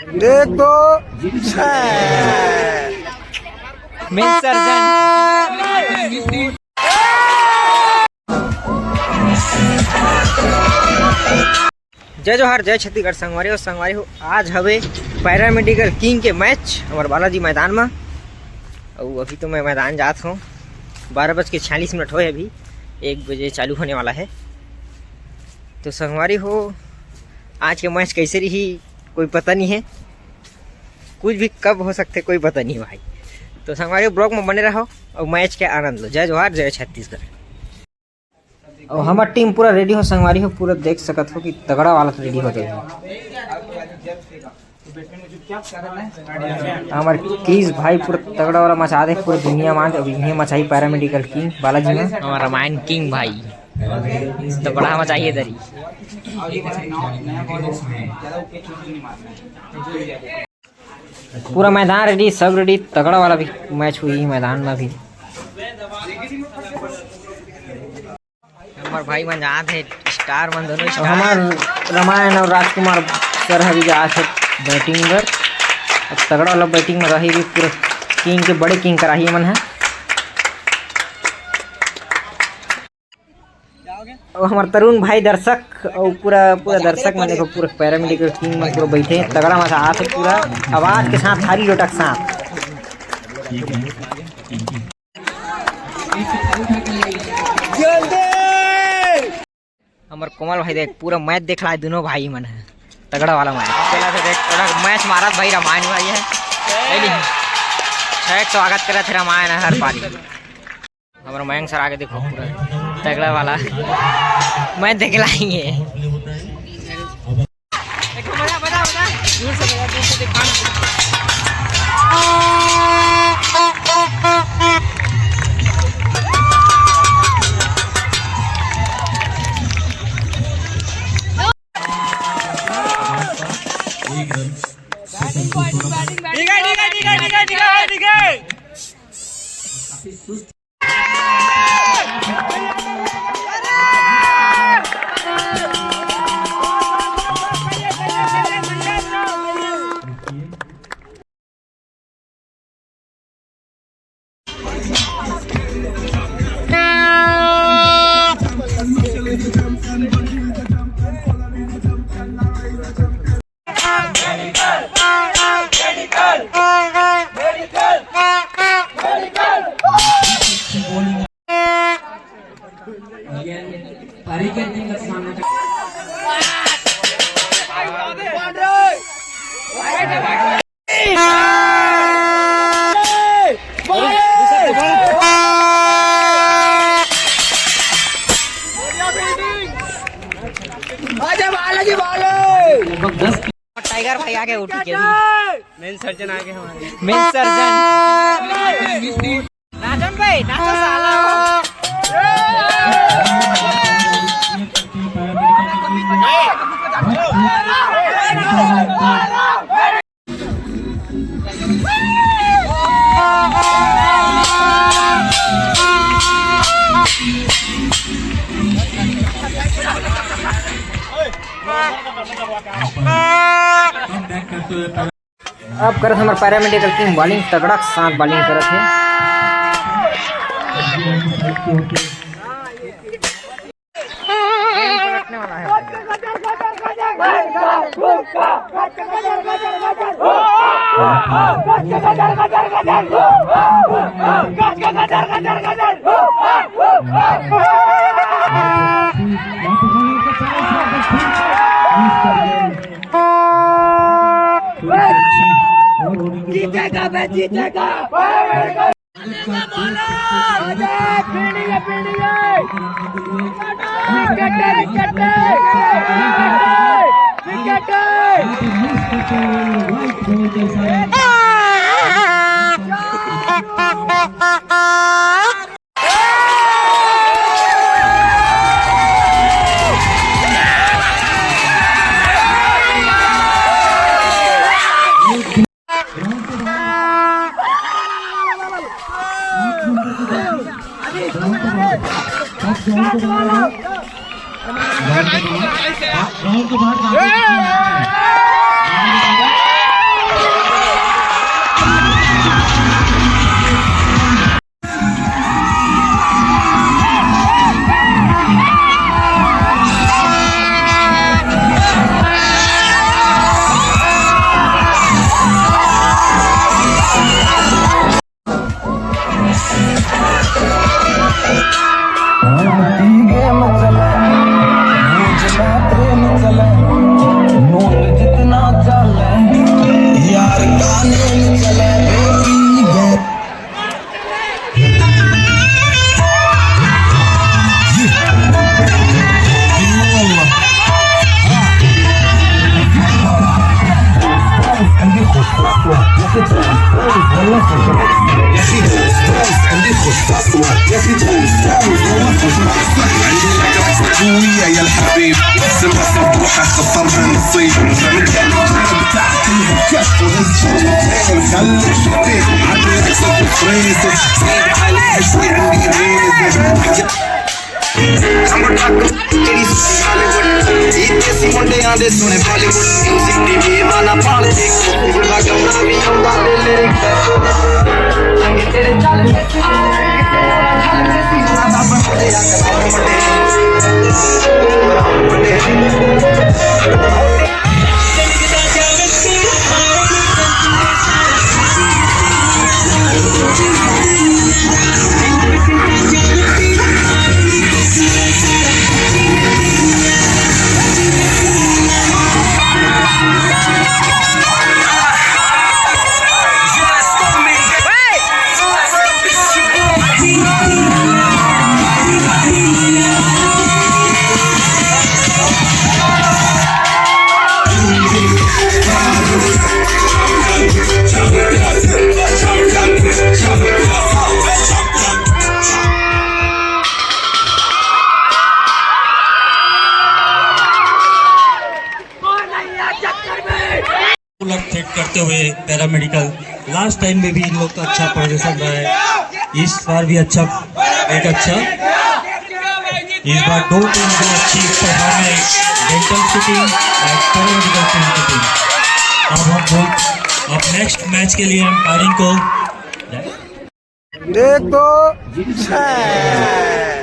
देख तो main surgeon जय जोहार जय छत्तीसगढ़ संगवारी हो आज हवे पैरामेडिकल किंग के मैच हमारे बालाजी मैदान में। और अभी तो मैं मैदान जात हूँ 12:46 होए, अभी 1 बजे चालू होने वाला है। तो संगवारी हो आज के मैच कैसे रही कोई पता नहीं है, कुछ भी कब हो सकते कोई पता नहीं भाई। तो संगवारी ब्लॉग में बने रहो और मैच के आनंद लो। जय जोहार जय छत्तीसगढ़। और हमारी टीम पूरा रेडी हो संगवारी हो, पूरा देख सकत हो कि तगड़ा वाला रेडी हो जाए। हमारे क्रीज भाई पूरा तगड़ा वाला मचा दे पूरा दुनिया में। अभी इन्हें मचाई पैरामेडिकल किंग बालाजी में, हमारा रामायण किंग भाई तगड़ा मचाइए दरी। पूरा मैदान रेडी, सब रेडी, तगड़ा वाला भी मैच हुई मैदान में भी। हमारे भाई मन जात है स्टार मन दोनों स्टार। हमारे रामायण और राजकुमार सर अभी जात है बैटिंग पर। तगड़ा वाला बैटिंग में रही भी पूरा किंग के बड़े किंग कराही मन है। और हमारे तरुण भाई दर्शक और पूरा दर्शक मन देखो पूरा पैरामेडिकल किंग में पूरा बैठे तगड़ा मजा आते पूरा आवाज के साथ थारी लोटक साथ। हमारे कोमल भाई देख पूरा मैच देख रहा है, दोनों भाई मन है तगड़ा वाला मैच चला था। देख मैच मारा भाई रामायण भाई है स्वागत करा थे रामायण हर पारी। हमारा मयंक सर आगे देखो पूरा तगड़ा वाला मैच देख लाएंगे। टाइगर भाई आगे उठ के मेन सर्जन आगे हमारे मेन सर्जन राजन भाई नाचो साला। अब करत हमारे पैरामेडिकल किंग बॉलिंग तगड़ा साथ बॉलिंग करत है। जीतेगा मैं जीतेगा ग्राउंड के बाहर يا الحبيب سمع صبوحة خطرها نصيب خليك شبيب عدلك صوت فريزة زيد عليها شوي عندي ميزة देसी मुंडे आंदे सुने बॉलीवुड म्यूजिक टीवी वाला पाल देख पूरा गाना भी आंदा ले लिरिक्स संग तेरे चल के चल के सीना दा बंदे सेट करते हुए पैरामेडिकल लास्ट टाइम में भी इन लोग का अच्छा प्रदर्शन रहा है, इस बार भी अच्छा एक अच्छा इस बार दो टीम को अच्छी परफॉर्मेंस डेंटल सिटी और पैरामेडिकल टीम। अब नेक्स्ट मैच के लिए एम्पायरिंग को एक दो छः